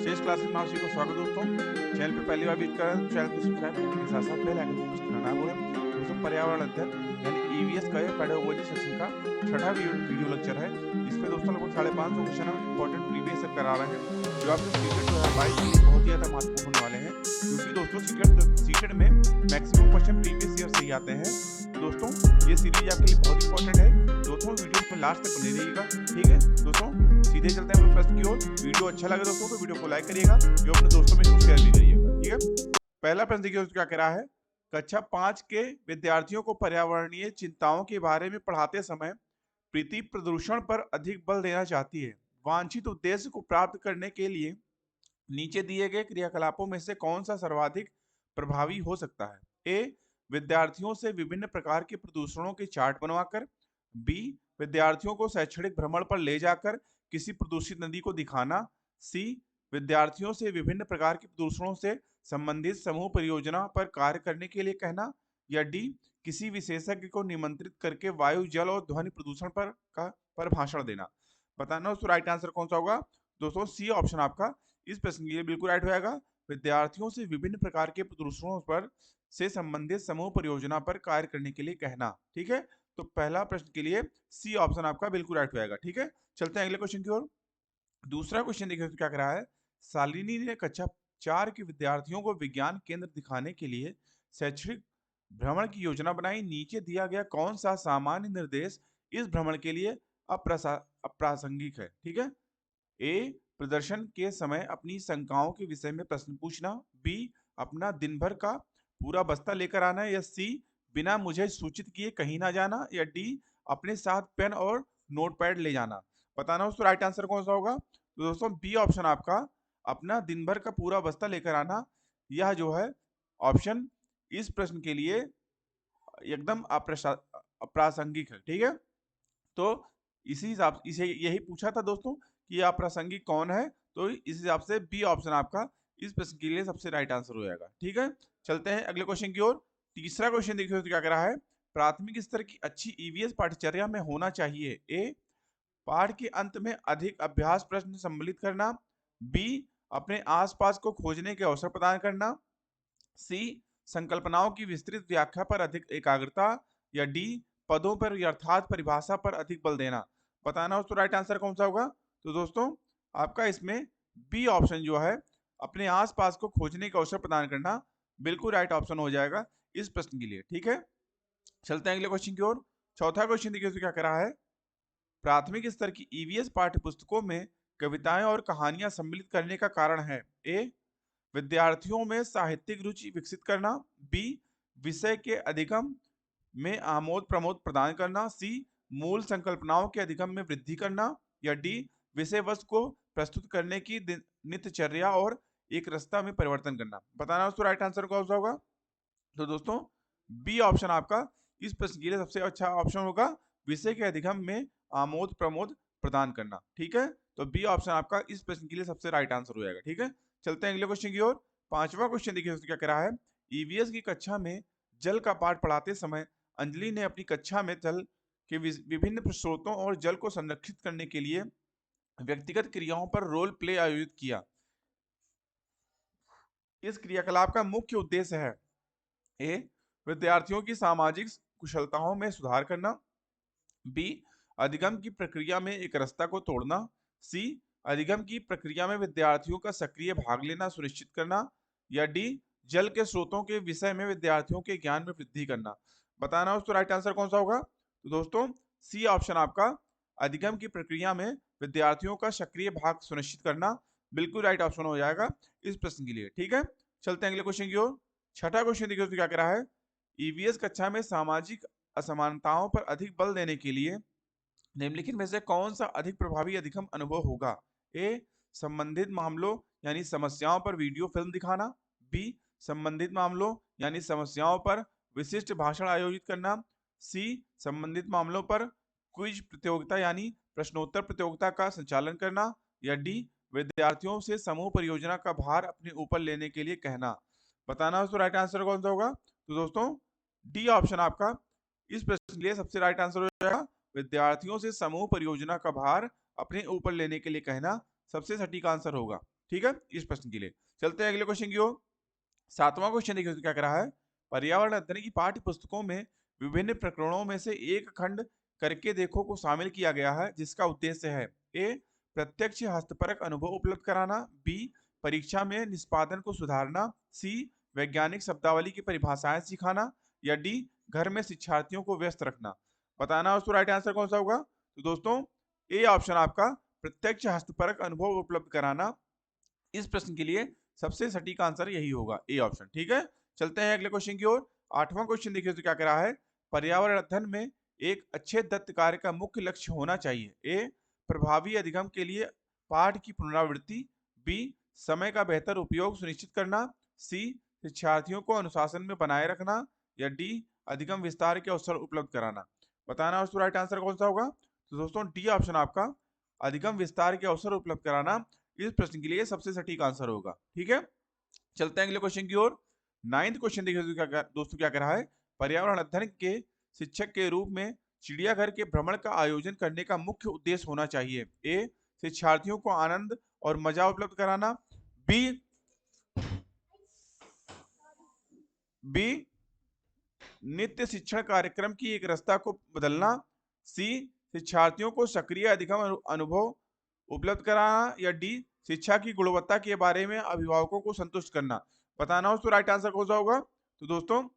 शेष क्लासेस में आप सभी को स्वागत दोस्तों। चैनल पे पहली बार विजिट कर रहे हैं तो चैनल को सब्सक्राइब करने के साथ साथ बेल आइकन को प्रेस करना ना भूलें। दोस्तों पर्यावरण अध्ययन यानी ईवीएस का पेडागोजी सेक्शन का छठा वीडियो लेक्चर है। इसमें दोस्तों लगभग 550 क्वेश्चन हम इंपॉर्टेंट प्रीवियस ईयर करा रहे हैं जो आपके सीटेट 2022 के लिए बहुत ही ज्यादा महत्वपूर्ण होने वाले हैं, क्योंकि दोस्तों सीटेट में मैक्सिमम क्वेश्चन प्रीवियस ईयर से ही आते हैं। दोस्तों ये सीरीज आपके लिए बहुत इंपॉर्टेंट है। दोस्तों वीडियो को लास्ट तक बने रहिएगा, ठीक है। दोस्तों सीधे चलते हैं प्रश्न की ओर। वीडियो अच्छा लगे दोस्तों तो वीडियो को लाइक करिएगा, जो अपने दोस्तों में शेयर भी करिएगा, ठीक है। पहला प्रश्न देखिए क्या कह रहा है। कक्षा 5 के विद्यार्थियों को पर्यावरणीय चिंताओं के बारे में पढ़ाते समय पृथ्वी प्रदूषण पर अधिक बल देना चाहती है। वांछित उद्देश्य को प्राप्त करने के लिए नीचे दिए गए क्रियाकलापों में से कौन सा सर्वाधिक प्रभावी हो सकता है। ए, विद्यार्थियों से विभिन्न प्रकार के प्रदूषणों के चार्ट बनवाकर। बी, विद्यार्थियों को शैक्षणिक भ्रमण पर ले जाकर किसी प्रदूषित नदी को दिखाना। सी, विद्यार्थियों से विभिन्न प्रकार के प्रदूषणों से संबंधित समूह परियोजना पर कार्य करने के लिए कहना। या डी, किसी विशेषज्ञ को निमंत्रित करके वायु, जल और ध्वनि प्रदूषण पर भाषण देना। बताना उसको राइट आंसर कौन सा होगा। दोस्तों सी ऑप्शन आपका इस प्रश्न के लिए बिल्कुल राइट होगा। विद्यार्थियों से विभिन्न प्रकार के प्रदूषणों पर से संबंधित समूह परियोजना पर कार्य करने के लिए कहना, ठीक है। तो पहला प्रश्न के लिए सी ऑप्शन आपका बिल्कुल राइट होगा, ठीक है। चलते हैं अगले क्वेश्चन की ओर। दूसरा क्वेश्चन देखिए तो क्या कह रहा है। शालिनी ने कक्षा 4 के विद्यार्थियों को विज्ञान केंद्र दिखाने के लिए शैक्षणिक भ्रमण की योजना बनाई। नीचे दिया गया कौन सा सामान्य निर्देश इस भ्रमण के लिए अप्रासंगिक है, ठीक है। ए, प्रदर्शन के समय अपनी शंकाओं के विषय में प्रश्न पूछना। बी, अपना दिन भर का पूरा बस्ता लेकर आना। या सी, बिना मुझे सूचित किए कहीं ना जाना। या डी, अपने साथ पेन और नोटपैड ले जाना। बताना उसको राइट आंसर कौन सा होगा। तो दोस्तों बी ऑप्शन आपका अपना दिन भर का पूरा बस्ता लेकर आना, यह जो है ऑप्शन इस प्रश्न के लिए एकदम अप्रासंगिक है, ठीक है। तो इसी हिसाब इसे यही पूछा था दोस्तों कि अप्रासंगिक कौन है, तो इस हिसाब से बी ऑप्शन आपका इस प्रश्न के लिए सबसे राइट आंसर हो जाएगा, ठीक है। चलते हैं अगले क्वेश्चन की ओर। तीसरा क्वेश्चन देखिए तो क्या कह रहा है। प्राथमिक स्तर की अच्छी ईवीएस पाठ्यचर्या में होना चाहिए। ए, पाठ के अंत में अधिक अभ्यास प्रश्न सम्मिलित करना। बी, अपने आसपास को खोजने के अवसर प्रदान करना। सी, संकल्पनाओं की विस्तृत व्याख्या पर अधिक एकाग्रता। या डी, पदों पर अर्थात परिभाषा पर अधिक बल देना। बताना उसको राइट आंसर कौन सा होगा। तो दोस्तों आपका इसमें बी ऑप्शन जो है अपने आसपास को खोजने का अवसर प्रदान करना बिल्कुल राइट ऑप्शन हो जाएगा इस प्रश्न के लिए, ठीक है। चलते हैं अगले क्वेश्चन की ओर। चौथा क्वेश्चन देखिए तो क्या कह रहा है। प्राथमिक स्तर की ईवीएस पाठ्य पुस्तकों में कविताएं और कहानियां सम्मिलित करने का कारण है। ए, विद्यार्थियों में साहित्यिक रुचि विकसित करना। बी, विषय के अधिगम में आमोद प्रमोद प्रदान करना। सी, मूल संकल्पनाओं के अधिगम में वृद्धि करना। या डी, विषय वस्तु को प्रस्तुत करने की नित्यचर्या और एक रास्ता में परिवर्तन करना। बताना उसको राइट आंसर कौन सा होगा। तो दोस्तों बी ऑप्शन आपका इस प्रश्न के लिए सबसे अच्छा ऑप्शन होगा, विषय के अधिगम में आमोद प्रमोद प्रदान करना, ठीक है। तो बी ऑप्शन आपका इस प्रश्न के लिए सबसे राइट आंसर हो जाएगा, ठीक है। चलते हैं अगले क्वेश्चन की ओर। पांचवा क्वेश्चन देखिए क्या कह रहा है। ईवीएस की कक्षा में जल का पाठ पढ़ाते समय अंजलि ने अपनी कक्षा में जल के विभिन्न स्रोतों और जल को संरक्षित करने के लिए व्यक्तिगत क्रियाओं पर रोल प्ले आयोजित किया। इस क्रियाकलाप का मुख्य उद्देश्य है। ए, विद्यार्थियों की सामाजिक कुशलताओं में सुधार करना। बी, अधिगम की प्रक्रिया में एक रास्ता को तोड़ना। सी, अधिगम की प्रक्रिया में विद्यार्थियों का सक्रिय भाग लेना सुनिश्चित करना। या डी, जल के स्रोतों के विषय में विद्यार्थियों के ज्ञान में वृद्धि करना। बताना उसको राइट आंसर कौन सा होगा। तो दोस्तों सी ऑप्शन आपका अधिगम की प्रक्रिया में विद्यार्थियों का सक्रिय भाग सुनिश्चित करना बिल्कुल राइट ऑप्शन हो जाएगा इस प्रश्न के लिए, ठीक है। चलते हैं अगले क्वेश्चन की ओर। छठा क्वेश्चन देखिए तो क्या कह रहा है। ईवीएस कक्षा में सामाजिक असमानताओं पर अधिक बल देने के लिए निम्नलिखित में से कौन सा अधिक प्रभावी अधिगम अनुभव होगा। ए, संबंधित मामलों यानी समस्याओं पर वीडियो फिल्म दिखाना। बी, संबंधित मामलों यानी समस्याओं पर विशिष्ट भाषण आयोजित करना। सी, संबंधित मामलों पर क्विज प्रतियोगिता यानी प्रश्नोत्तर प्रतियोगिता का संचालन करना। या डी, विद्यार्थियों से समूह परियोजना का भार अपने ऊपर लेने के लिए कहना। बताना उसको राइट आंसर कौन सा होगा। तो दोस्तों डी ऑप्शन आपका इस प्रश्न के लिए सबसे राइट आंसर हो जाएगा, विद्यार्थियों से समूह परियोजना का भार अपने ऊपर लेने के लिए कहना सबसे सटीक आंसर होगा। ठीक है, इस प्रश्न के लिए। चलते हैं अगले क्वेश्चन की ओर। 7वां क्वेश्चन देखिए क्या कह रहा है। पर्यावरण अध्ययन की पाठ्य पुस्तकों में विभिन्न प्रकरणों में से एक खंड करके देखो को शामिल किया गया है, जिसका उद्देश्य है ए प्रत्यक्ष हस्तपरक अनुभव उपलब्ध कराना, बी परीक्षा में निष्पादन को सुधारना, सी वैज्ञानिक शब्दावली की परिभाषाएं सिखाना, या डी घर में शिक्षार्थियों को व्यस्त रखना। बताना उसको राइट आंसर कौन सा होगा। तो दोस्तों ए ऑप्शन आपका प्रत्यक्ष हस्तपरक अनुभव उपलब्ध कराना, इस प्रश्न के लिए सबसे सटीक आंसर यही होगा, ए ऑप्शन। ठीक है, चलते हैं अगले क्वेश्चन की ओर। 8वां क्वेश्चन देखिए तो क्या कह रहा है। पर्यावरण अध्ययन में एक अच्छे दत्त कार्य का मुख्य लक्ष्य होना चाहिए। ए प्रभावी अधिगम के लिए पाठ की पुनरावृत्ति, बी समय का बेहतर उपयोग सुनिश्चित करना, सी शिक्षार्थियों को अनुशासन में बनाए रखना, या डी अधिगम विस्तार के अवसर उपलब्ध कराना। बताना उसका राइट आंसर कौन सा होगा। तो दोस्तों डी ऑप्शन आपका अधिगम विस्तार के अवसर उपलब्ध कराना, इस प्रश्न के लिए सबसे सटीक आंसर होगा। ठीक है, चलते हैं अगले क्वेश्चन की ओर। 9वां क्वेश्चन देखिए दोस्तों क्या कह रहा है। पर्यावरण अध्ययन के शिक्षक के रूप में चिड़ियाघर के भ्रमण का आयोजन करने का मुख्य उद्देश्य होना चाहिए। ए शिक्षार्थियों को आनंद और मजा उपलब्ध कराना, बी बी नित्य शिक्षण कार्यक्रम की एक रास्ता को बदलना, सी शिक्षार्थियों को सक्रिय अधिगम अनुभव उपलब्ध कराना, या डी शिक्षा की गुणवत्ता के बारे में अभिभावकों को संतुष्ट करना। बताना हो तो राइट आंसर कौन सा होगा। तो दोस्तों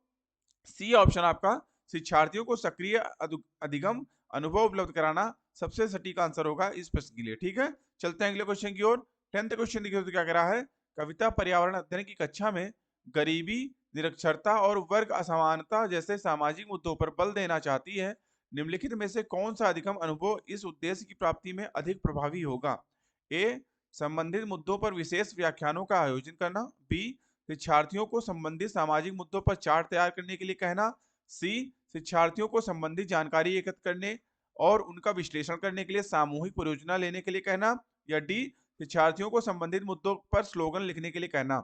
सी ऑप्शन आपका शिक्षार्थियों को सक्रिय अधिगम अनुभव उपलब्ध कराना सबसे सटीक आंसर होगा इस प्रश्न के लिए। ठीक है, चलते हैं अगले क्वेश्चन की ओर। 10th क्वेश्चन देखिए तो क्या कह रहा है। कविता पर्यावरण अध्ययन की कक्षा में गरीबी, निरक्षरता और वर्ग असमानता जैसे सामाजिक मुद्दों पर बल देना चाहती है। निम्नलिखित में से कौन सा अधिगम अनुभव इस उद्देश्य की प्राप्ति में अधिक प्रभावी होगा। ए संबंधित मुद्दों पर विशेष व्याख्यानों का आयोजन करना, बी शिक्षार्थियों को संबंधित सामाजिक मुद्दों पर चार्ट तैयार करने के लिए कहना, सी शिक्षार्थियों को संबंधित जानकारी एकत्र करने और उनका विश्लेषण करने के लिए सामूहिक परियोजना लेने के लिए कहना, या डी शिक्षार्थियों को संबंधित मुद्दों पर स्लोगन लिखने के लिए कहना।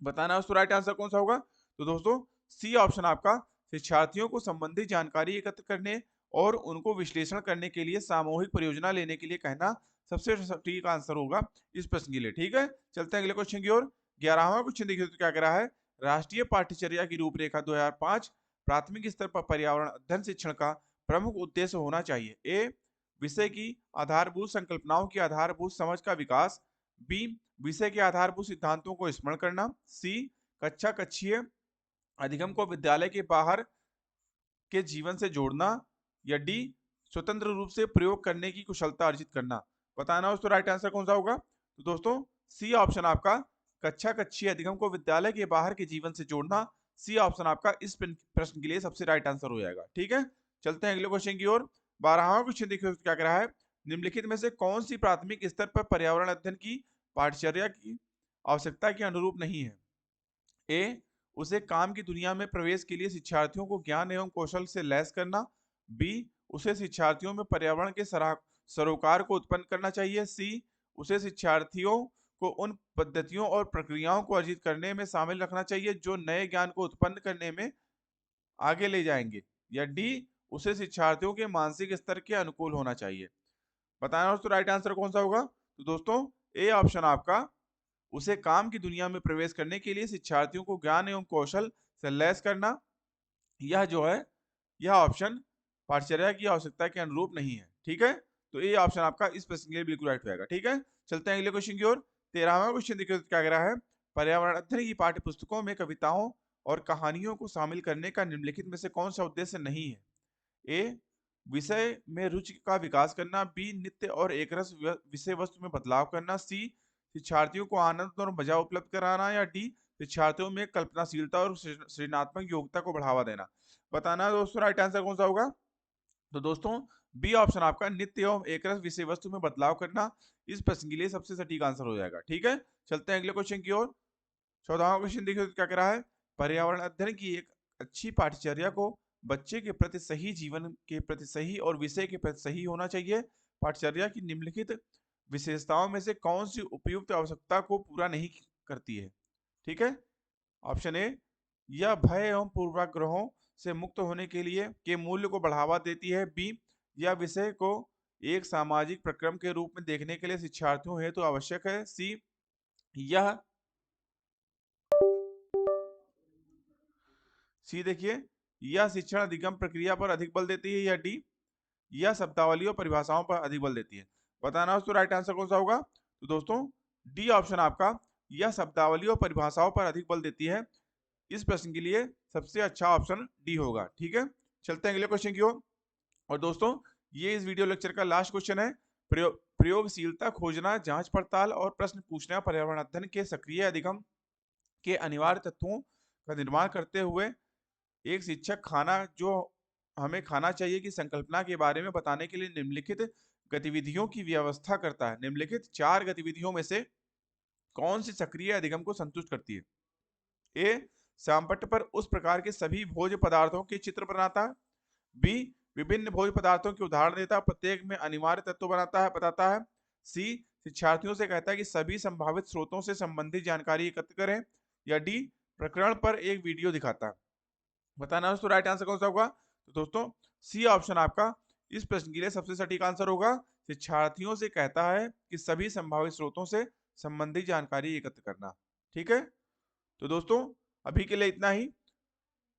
बताना उसको राइट आंसर कौन सा होगा। तो दोस्तों सी ऑप्शन आपका शिक्षार्थियों को संबंधित जानकारी एकत्र करने और उनको विश्लेषण करने के लिए सामूहिक परियोजना लेने के लिए कहना सबसे सटीक आंसर होगा इस प्रश्न के लिए। ठीक है, चलते हैं अगले क्वेश्चन की ओर। 11वां क्वेश्चन देखिए तो क्या कह रहा है। राष्ट्रीय पाठ्यचर्या की रूपरेखा 2005 प्राथमिक स्तर पर पर्यावरण अध्ययन शिक्षण का प्रमुख उद्देश्य होना चाहिए। ए विषय की आधारभूत संकल्पनाओं की आधारभूत समझ का विकास, बी विषय के आधारभूत सिद्धांतों को स्मरण करना, सी कक्षा कक्षीय अधिगम को विद्यालय के बाहर के जीवन से जोड़ना, या डी स्वतंत्र रूप से प्रयोग करने की कुशलता अर्जित करना। बताना हो तो राइट आंसर कौन सा होगा। तो दोस्तों सी ऑप्शन आपका कक्षा कक्षीय अधिगम को विद्यालय के बाहर के जीवन से जोड़ना, सी ऑप्शन आपका इस प्रश्न के लिए सबसे राइट आंसर हो जाएगा। ठीक है, चलते हैं अगले क्वेश्चन की ओर। 12वां क्वेश्चन देखिए क्या कह रहा है। निम्नलिखित में से कौन सी प्राथमिक स्तर पर पर्यावरण अध्ययन की पाठचर्या की आवश्यकता के अनुरूप नहीं है। ए उसे काम की दुनिया में प्रवेश के लिए शिक्षार्थियों को ज्ञान एवं कौशल से लैस करना, बी उसे शिक्षार्थियों में पर्यावरण के सरोकार को उत्पन्न करना चाहिए, सी उसे शिक्षार्थियों को उन पद्धतियों और प्रक्रियाओं को अर्जित करने में शामिल रखना चाहिए जो नए ज्ञान को उत्पन्न करने में आगे ले जाएंगे, या डी उसे शिक्षार्थियों के मानसिक स्तर के अनुकूल होना चाहिए। बताना दोस्तों राइट आंसर कौन सा होगा। तो दोस्तों ए ऑप्शन आपका उसे काम की दुनिया में प्रवेश करने के लिए शिक्षार्थियों को ज्ञान एवं कौशल से लैस करना, यह जो है यह ऑप्शन पाठचर्या की आवश्यकता के अनुरूप नहीं है। ठीक है, तो ये ऑप्शन आपका इस प्रश्न के लिए बिल्कुल राइट होगा। ठीक है, चलते हैं अगले क्वेश्चन की ओर। 13वां क्वेश्चन देखिए तो क्या कह रहा है। पर्यावरण अध्ययन की पाठ्य पुस्तकों में कविताओं और कहानियों को शामिल करने का निम्नलिखित में से कौन सा उद्देश्य नहीं है। ए विषय में रुचि का विकास करना, बी नित्य और एकरस विषय वस्तु में बदलाव करना, सी शिक्षार्थियों को आनंद और मजा उपलब्ध कराना, या डी शिक्षार्थियों में कल्पनाशीलता और सृजनात्मक योग्यता को बढ़ावा देना। बताना दोस्तों राइट आंसर कौन सा होगा। तो दोस्तों बी ऑप्शन आपका नित्य एवं एकरस विषय वस्तु में बदलाव करना इस प्रश्न के लिए सबसे सटीक आंसर हो जाएगा। ठीक है, चलते हैं अगले क्वेश्चन की ओर। 14वां क्वेश्चन देखिए तो क्या कह रहा है। पर्यावरण अध्ययन की एक अच्छी पाठचर्या को बच्चे के प्रति सही, जीवन के प्रति सही और विषय के प्रति सही होना चाहिए। पाठचर्या की निम्नलिखित विशेषताओं में से कौन सी उपयुक्त आवश्यकता को पूरा नहीं करती है। ठीक है, ऑप्शन ए यह भय एवं पूर्वाग्रहों से मुक्त होने के लिए के मूल्य को बढ़ावा देती है, बी यह विषय को एक सामाजिक प्रक्रम के रूप में देखने के लिए शिक्षार्थियों हेतु आवश्यक है, सी यह सी देखिए, यह शिक्षण अधिगम प्रक्रिया पर अधिक बल देती है, या डी यह शब्दावली और परिभाषाओं पर अधिक बल देती है। बताना दोस्तों राइट आंसर कौन सा होगा। तो दोस्तों डी ऑप्शन आपका, यह शब्दावली और परिभाषाओं पर अधिक बल देती है, इस प्रश्न के लिए सबसे अच्छा ऑप्शन डी होगा। ठीक है, चलते हैं अगले क्वेश्चन की ओर। और दोस्तों ये इस वीडियो लेक्चर का लास्ट क्वेश्चन है। प्रयोगशीलता खोजना, जांच पड़ताल और प्रश्न पूछना पर्यावरण अध्ययन के सक्रिय अधिगम के अनिवार्य तत्वों का निर्माण करते हुए एक शिक्षक हमें खाना चाहिए की संकल्पना के बारे में बताने के लिए निम्नलिखित गतिविधियों की व्यवस्था करता है। निम्नलिखित 4 गतिविधियों में से कौन सी सक्रिय अधिगम को संतुष्ट करती है। ए, श्यामपट्ट पर उस प्रकार के सभी भोज्य पदार्थों के चित्र बनाता है। बी, विभिन्न भोज्य पदार्थों के उदाहरण देता है, प्रत्येक में अनिवार्य तत्व बताता है। सी, शिक्षार्थियों से कहता है कि सभी संभावित स्रोतों से संबंधित जानकारी एकत्र करें। या डी, प्रकरण पर एक वीडियो दिखाता है। बताना दोस्तों राइट आंसर कौन सा होगा। तो दोस्तों सी ऑप्शन आपका इस प्रश्न के लिए सबसे सटीक आंसर होगा। शिक्षार्थियों से कहता है कि सभी संभावित स्रोतों से संबंधित जानकारी एकत्र करना। ठीक है, तो दोस्तों अभी के लिए इतना ही।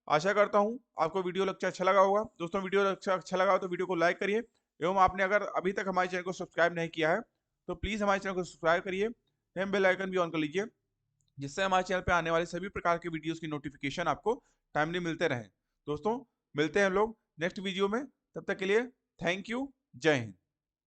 आशा करता हूं आपको वीडियो लेक्चर अच्छा लगा होगा। दोस्तों वीडियो लेक्चर अच्छा लगा हो तो वीडियो को लाइक करिए, एवं आपने अगर अभी तक हमारे चैनल को सब्सक्राइब नहीं किया है तो प्लीज़ हमारे चैनल को सब्सक्राइब करिए, एवं बेल आइकन भी ऑन कर लीजिए, जिससे हमारे चैनल पे आने वाले सभी प्रकार के वीडियोस की नोटिफिकेशन आपको टाइमली मिलते रहें। दोस्तों मिलते हैं हम लोग नेक्स्ट वीडियो में, तब तक के लिए थैंक यू, जय हिंद।